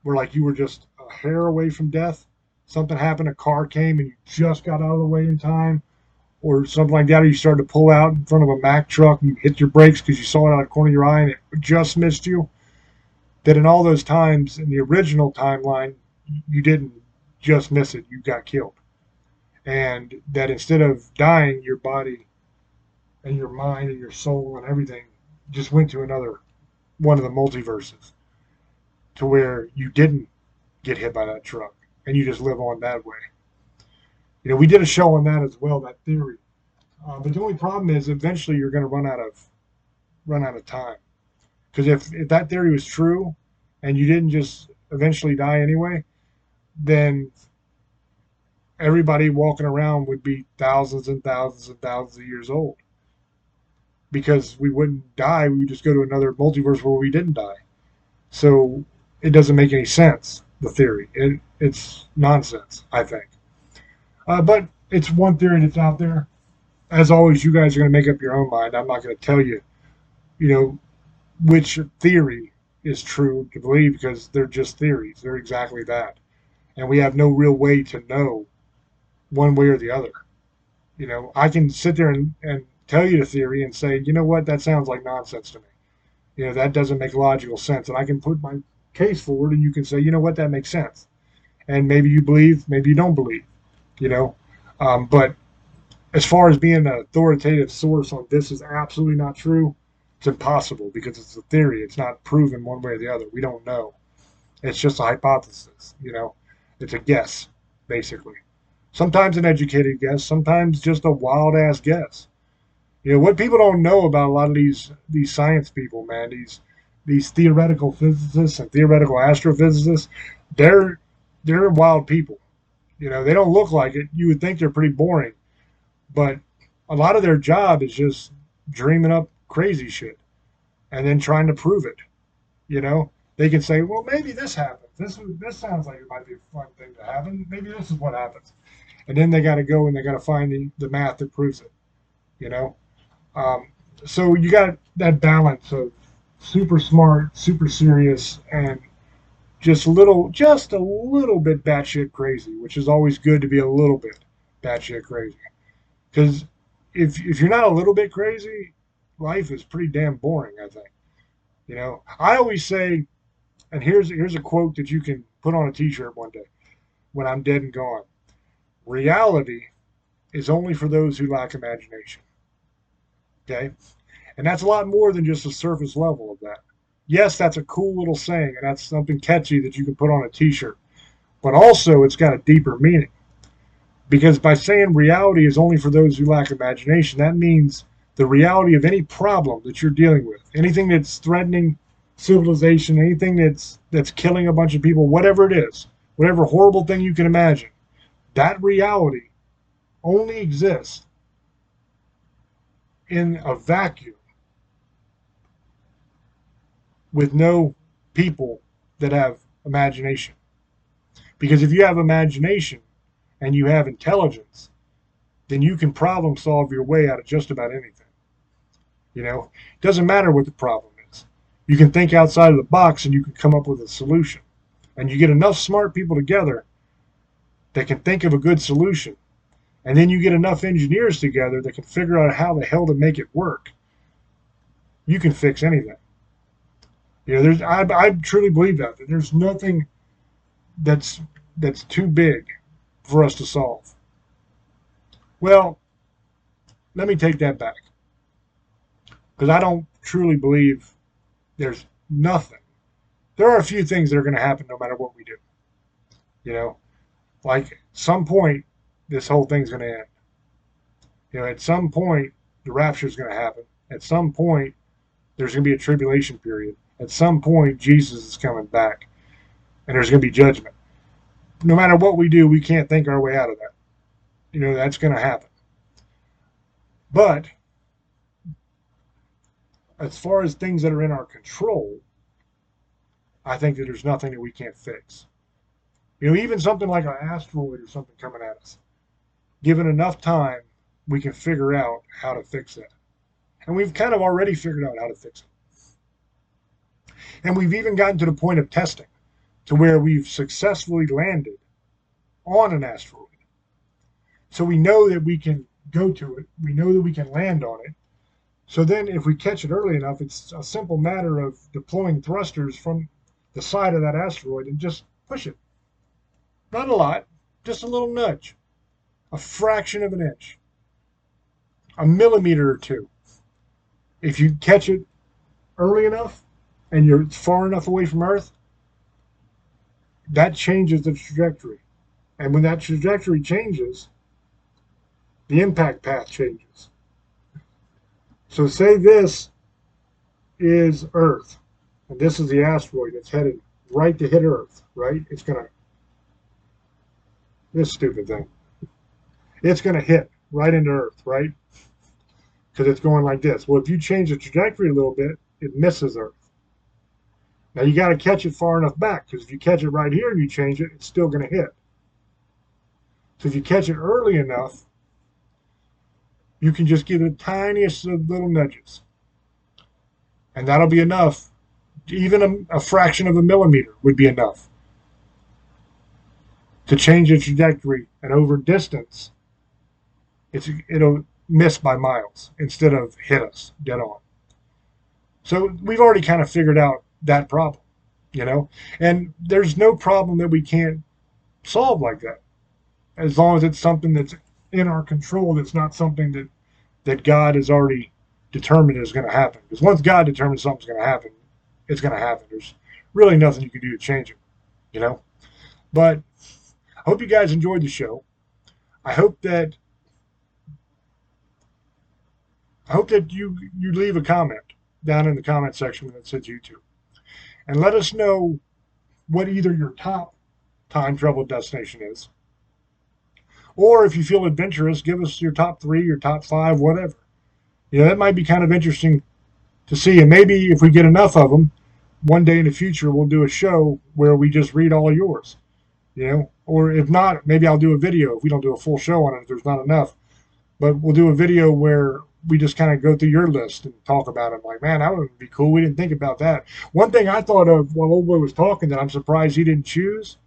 S2: where like you were just a hair away from death, something happened, a car came and you just got out of the way in time, or something like that, or you started to pull out in front of a Mack truck and you hit your brakes because you saw it out of the corner of your eye and it just missed you, that in all those times in the original timeline, you didn't just miss it, you got killed. And that instead of dying, your body and your mind and your soul and everything just went to another one of the multiverses, to where you didn't get hit by that truck and you just live on that way. We did a show on that as well, that theory. But the only problem is eventually you're going to run out of time. Because if that theory was true and you didn't just eventually die anyway, then everybody walking around would be thousands and thousands and thousands of years old. Because we wouldn't die, we would just go to another multiverse where we didn't die. So it doesn't make any sense, the theory. It's nonsense, I think. But it's one theory that's out there. As always, you guys are going to make up your own mind. I'm not going to tell you, which theory is true to believe, because they're just theories. They're exactly that. And we have no real way to know one way or the other. I can sit there and tell you the theory and say, you know what, that sounds like nonsense to me. That doesn't make logical sense. And I can put my case forward and you can say, you know what, that makes sense. And maybe you believe, maybe you don't believe. But as far as being an authoritative source on this is absolutely not true, It's impossible because it's a theory. It's not proven one way or the other. We don't know. It's just a hypothesis, It's a guess, basically. Sometimes an educated guess, sometimes just a wild ass guess. What people don't know about a lot of these science people, man, these theoretical physicists and theoretical astrophysicists, they're wild people. They don't look like it. You would think they're pretty boring, but a lot of their job is just dreaming up crazy shit and then trying to prove it. They can say, well, maybe this happens. This sounds like it might be a fun thing to happen. Maybe this is what happens. And then they got to go and they got to find the math that proves it. So you got that balance of super smart, super serious, and just a little bit batshit crazy, which is always good to be a little bit batshit crazy. Because if you're not a little bit crazy, life is pretty damn boring, I think. I always say, and here's a quote that you can put on a t-shirt one day when I'm dead and gone. Reality is only for those who lack imagination. Okay? And that's a lot more than just the surface level of that. Yes, that's a cool little saying, and that's something catchy that you can put on a t-shirt. But also, it's got a deeper meaning. Because by saying reality is only for those who lack imagination, that means the reality of any problem that you're dealing with, anything that's threatening civilization, anything that's killing a bunch of people, whatever it is, whatever horrible thing you can imagine, that reality only exists in a vacuum with no people that have imagination. Because if you have imagination and you have intelligence, then you can problem solve your way out of just about anything. It doesn't matter what the problem is. You can think outside of the box and you can come up with a solution. And you get enough smart people together that can think of a good solution. And then you get enough engineers together that can figure out how the hell to make it work. You can fix anything. I truly believe that there's nothing that's too big for us to solve. Well, let me take that back. Because I don't truly believe there's nothing. There are a few things that are going to happen no matter what we do. Like some point, this whole thing's going to end. At some point, the rapture is going to happen. At some point, there's going to be a tribulation period. At some point, Jesus is coming back. And there's going to be judgment. No matter what we do, we can't think our way out of that. That's going to happen. But as far as things that are in our control, I think that there's nothing that we can't fix. Even something like an asteroid or something coming at us, given enough time, we can figure out how to fix that. And we've kind of already figured out how to fix it. And we've even gotten to the point of testing, to where we've successfully landed on an asteroid. So we know that we can go to it. We know that we can land on it. So then if we catch it early enough, it's a simple matter of deploying thrusters from the side of that asteroid and just push it. Not a lot, just a little nudge. A fraction of an inch. A millimeter or two. If you catch it early enough and you're far enough away from Earth, that changes the trajectory. And when that trajectory changes, the impact path changes. So say this is Earth, and this is the asteroid that's headed right to hit Earth, right? It's going to, this stupid thing, it's going to hit right into Earth, right? Because it's going like this. Well, if you change the trajectory a little bit, it misses Earth. Now you got to catch it far enough back, because if you catch it right here and you change it, it's still going to hit. So if you catch it early enough, you can just give it the tiniest of little nudges. And that'll be enough. Even a fraction of a millimeter would be enough to change the trajectory. And over distance, it'll miss by miles instead of hit us dead on. So we've already kind of figured out that problem, And there's no problem that we can't solve like that. As long as it's something that's in our control, that's not something that God has already determined is going to happen. Because once God determines something's going to happen, it's going to happen. There's really nothing you can do to change it, you know. But I hope you guys enjoyed the show. I hope that you leave a comment down in the comment section that says YouTube, and let us know what either your top time travel destination is, or if you feel adventurous, give us your top 3, your top 5, whatever. You know, that might be kind of interesting to see, and maybe if we get enough of them, one day in the future we'll do a show where we just read all yours. You know, or if not, maybe I'll do a video if we don't do a full show on it if there's not enough. But we'll do a video where we just kind of go through your list and talk about it. Like, man, that would be cool. We didn't think about that. One thing I thought of while old boy was talking that I'm surprised he didn't choose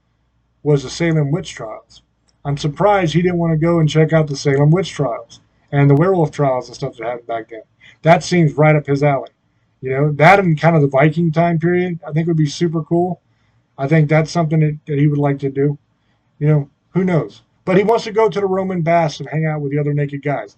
S2: was the Salem witch trials. I'm surprised he didn't want to go and check out the Salem witch trials and the werewolf trials and stuff that happened back then. That seems right up his alley. You know, that and kind of the Viking time period, I think would be super cool. I think that's something that he would like to do. You know, who knows? But he wants to go to the Roman baths and hang out with the other naked guys.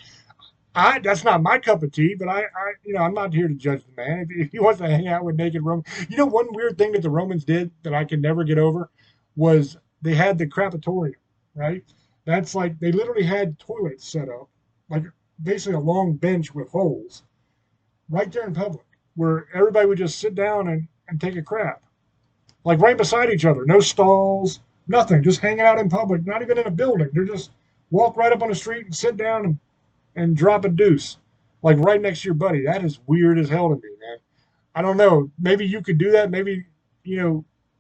S2: That's not my cup of tea, but I'm not here to judge the man. If he wants to hang out with naked Romans. You know, one weird thing that the Romans did that I could never get over was they had the crematorium, right? That's like, they literally had toilets set up, like basically a long bench with holes right there in public where everybody would just sit down and take a crap. Like right beside each other, no stalls, nothing, just hanging out in public, not even in a building. They're just walk right up on the street and sit down and drop a deuce, like right next to your buddy. That is weird as hell to me, man. I don't know. Maybe you could do that. Maybe,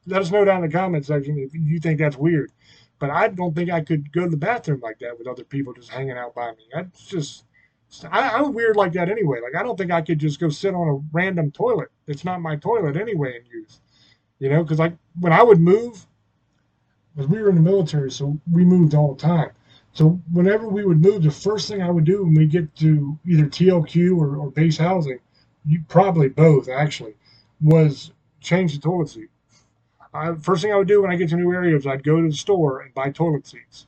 S2: let us know down in the comment section if you think that's weird. But I don't think I could go to the bathroom like that with other people just hanging out by me. That's just, I'm weird like that anyway. Like, I don't think I could just go sit on a random toilet. It's not my toilet anyway and use. Because like when I would move, because we were in the military, so we moved all the time. So whenever we would move, the first thing I would do when we get to either TLQ or base housing, probably both actually, was change the toilet seat. First thing I would do when I get to new areas, I'd go to the store and buy toilet seats.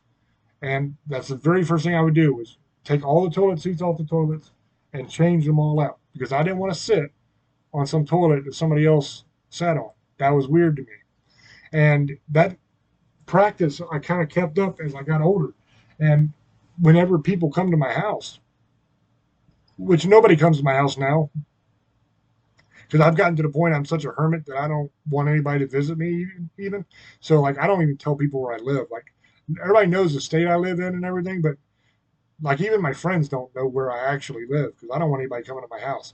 S2: And that's the very first thing I would do was take all the toilet seats off the toilets and change them all out. Because I didn't want to sit on some toilet that somebody else sat on. That was weird to me. And that practice I kind of kept up as I got older. And whenever people come to my house, which nobody comes to my house now, because I've gotten to the point I'm such a hermit that I don't want anybody to visit me even. So like I don't even tell people where I live. Like everybody knows the state I live in and everything, but like even my friends don't know where I actually live because I don't want anybody coming to my house.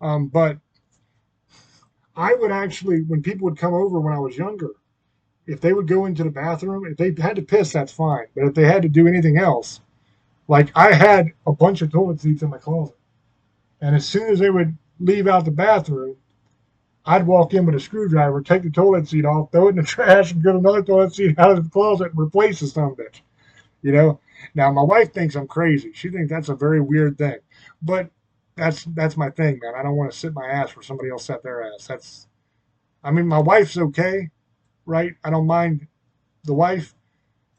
S2: But I would actually, when people would come over when I was younger, if they would go into the bathroom, if they had to piss, that's fine. But if they had to do anything else, like I had a bunch of toilet seats in my closet. And as soon as they would leave out the bathroom, I'd walk in with a screwdriver, take the toilet seat off, throw it in the trash, and get another toilet seat out of the closet and replace the son of a bitch. Now my wife thinks I'm crazy. She thinks that's a very weird thing. But that's my thing, man. I don't want to sit my ass where somebody else sat their ass. My wife's okay, right? I don't mind the wife.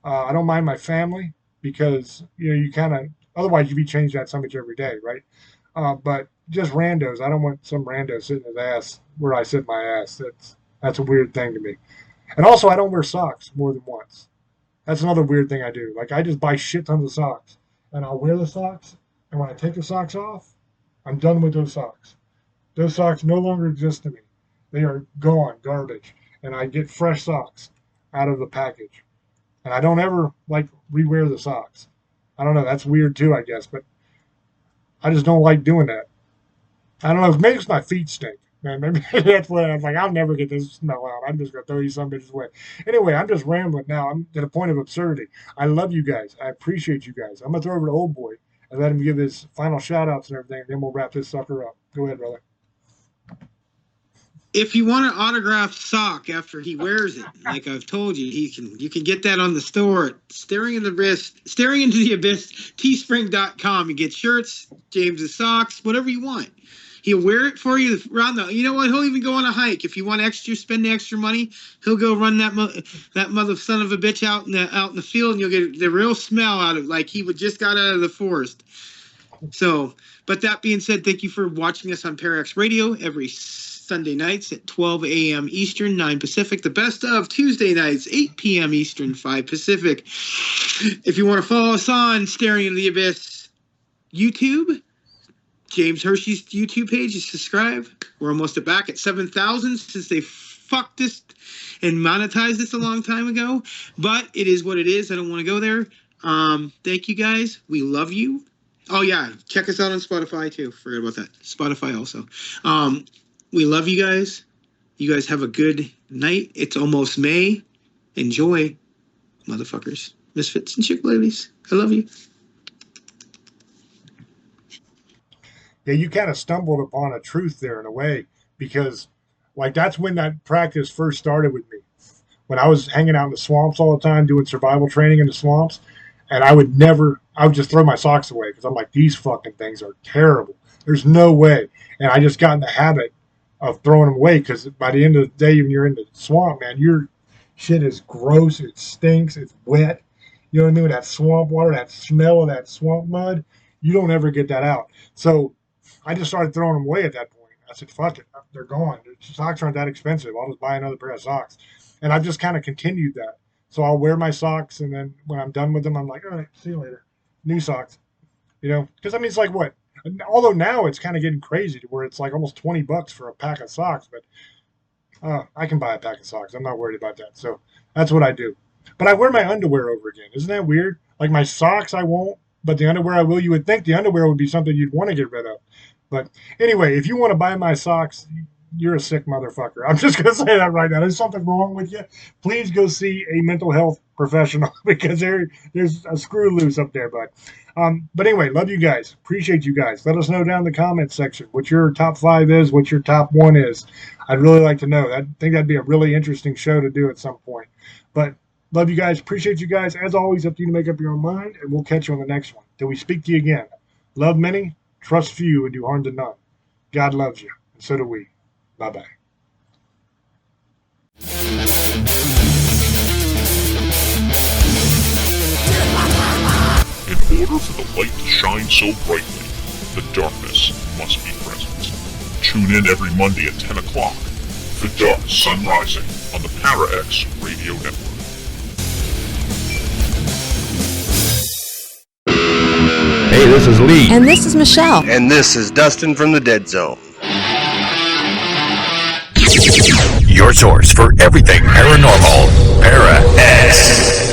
S2: I don't mind my family because, you kind of, otherwise you'd be changing that son of a bitch every day, right? But just randos. I don't want some rando sitting his ass where I sit my ass. That's a weird thing to me. And also, I don't wear socks more than once. That's another weird thing I do. Like, I just buy shit tons of socks. And I'll wear the socks. And when I take the socks off, I'm done with those socks. Those socks no longer exist to me. They are gone, garbage. And I get fresh socks out of the package. And I don't ever, rewear the socks. I don't know. That's weird, too, I guess. But I just don't like doing that. I don't know. It makes my feet stink. Man, maybe that's what I'm like. I'll never get this smell out. I'm just going to throw you some bitches away. Anyway, I'm just rambling now. I'm to the point of absurdity. I love you guys. I appreciate you guys. I'm going to throw over to Old Boy and let him give his final shout outs and everything. And then we'll wrap this sucker up. Go ahead, brother.
S5: If you want an autographed sock after he wears it, like I've told you, you can get that on the store at Staring into the Abyss, teespring.com. You get shirts, James's socks, whatever you want. He'll wear it for you around you know what? He'll even go on a hike. If you want spend the extra money, he'll go run that mother son of a bitch out in the field, and you'll get the real smell out of it, like he just got out of the forest. So, but that being said, thank you for watching us on Parax Radio every Sunday nights at 12 a.m. Eastern, 9 Pacific. The best of Tuesday nights, 8 p.m. Eastern, 5 Pacific. If you want to follow us on Staring into the Abyss YouTube, James Hershey's YouTube page is subscribe. We're almost back at 7,000 since they fucked this and monetized this a long time ago. But it is what it is. I don't want to go there. Thank you guys. We love you. Oh, yeah. Check us out on Spotify, too. Forget about that. Spotify also. We love you guys. You guys have a good night. It's almost May. Enjoy, motherfuckers. Misfits and chick ladies. I love you.
S2: Yeah, you kind of stumbled upon a truth there in a way, because like that's when that practice first started with me. When I was hanging out in the swamps all the time, doing survival training in the swamps, and I would just throw my socks away because I'm like, these fucking things are terrible. There's no way. And I just got in the habit of throwing them away, because by the end of the day, when you're in the swamp, man, your shit is gross. It stinks. It's wet. You know what I mean? With that swamp water, that smell of that swamp mud, you don't ever get that out. So I just started throwing them away at that point. I said, fuck it. They're gone. The socks aren't that expensive. I'll just buy another pair of socks. And I've just kind of continued that. So I'll wear my socks, and then when I'm done with them, I'm like, all right, see you later. New socks. You know, because I mean, it's like what? Although now it's kind of getting crazy to where it's like almost $20 for a pack of socks, but I can buy a pack of socks. I'm not worried about that. So that's what I do. But I wear my underwear over again. Isn't that weird? Like my socks, I won't, but the underwear I will. You would think the underwear would be something you'd want to get rid of. But anyway, if you want to buy my socks, you're a sick motherfucker. I'm just going to say that right now. There's something wrong with you. Please go see a mental health professional, because there's a screw loose up there, bud. But anyway, love you guys. Appreciate you guys. Let us know down in the comments section what your top 5 is, what your top 1 is. I'd really like to know. I think that'd be a really interesting show to do at some point. But love you guys. Appreciate you guys. As always, up to you to make up your own mind, and we'll catch you on the next one. Till we speak to you again. Love many, trust few, and do harm to none. God loves you, and so do we. Bye-bye.
S6: In order for the light to shine so brightly, the darkness must be present. Tune in every Monday at 10 o'clock for Dark Sun Rising on the Parax Radio Network.
S7: Hey, this is Lee.
S8: And this is Michelle.
S9: And this is Dustin from the Dead Zone.
S1: Your source for everything paranormal, Parax.